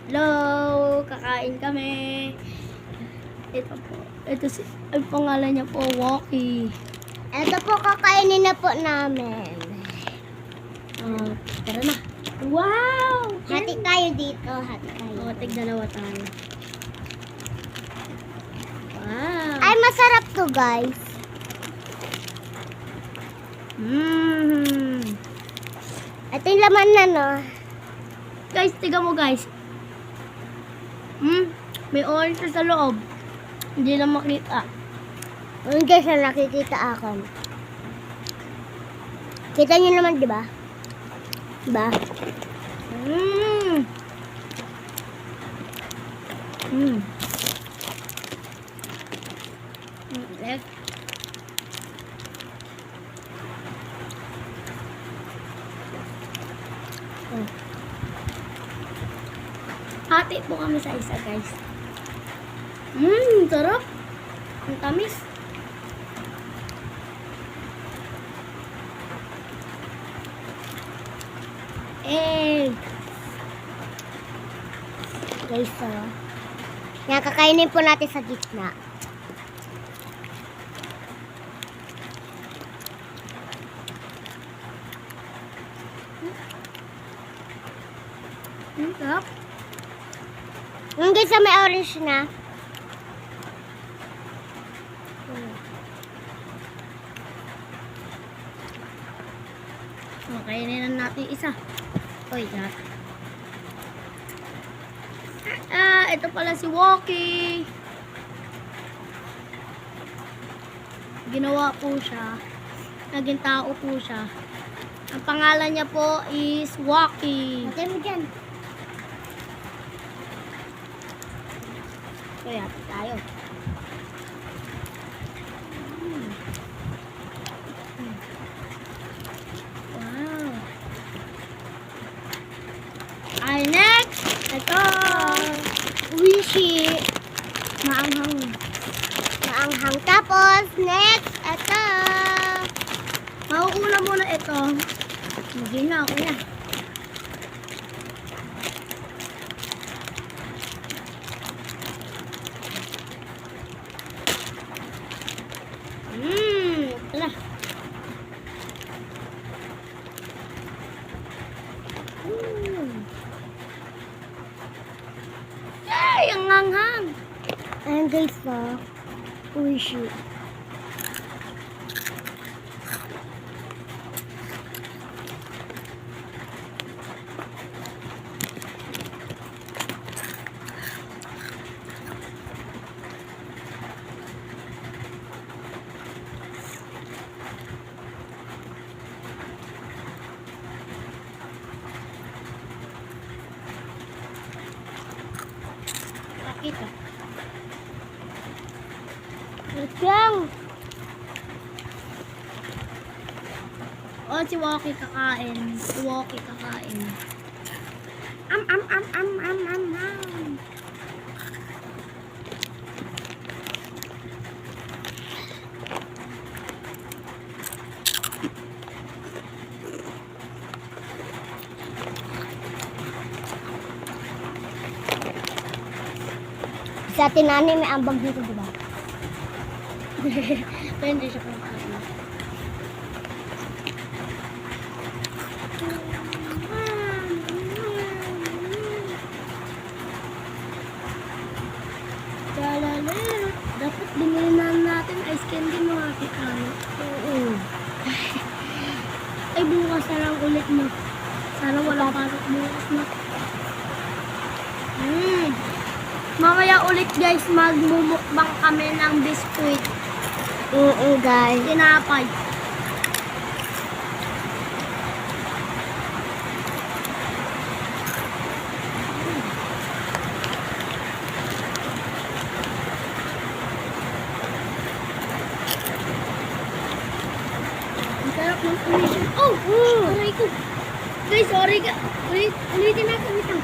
Hello, kakain kami. Ito po. Ito si, ang pangalan niya po, Walkie. Ito po, kakainin na po namin. Tara na. Wow! Hati tayo dito, hati tayo. Tig-dalawa tayo. Wow! Ay, masarap to, guys. Ito yung laman na, no? Guys, tiga mo guys. May orange sa loob. Hindi na makita. Yung guys, na nakikita ako. Kita nyo naman, di ba? Diba? Left. Hati po kami sa isa, guys. Sarap. Ang tamis. Guys, yan, kakainin po natin sa gitna. Sarap. Yung guys, may orange na. Kainin na natin isa. Uy, lahat. Ito pala si Walkie. Ginawa po siya. Naging tao po siya. Ang pangalan niya po is Walkie. Patay mo dyan. Kaya tayo. Wow. Ay, next! Ito! Wishi. Maanghang. Maanghang. Tapos, next, ito. Mauuna muna ito. Hindi na, okay na. Tala. Ay, ang hanghang. Ayan guys, Wishi. Kita. Ito. Si Walkie kakain. Si Walkie kakain. Sa tinani may ambag dito, diba? Pero hindi siya kumakain. Dapat binili na natin ice candy mga kikano. Ay, bukas na lang ulit mo. Sana wala pasok bukas na. Mamaya ulit guys, magmumukbang kami ng biskuit. Guys. Tinapay. Ang sarap ng tuition. Aray ko. Guys, sorry ka. Ulitin natin ito.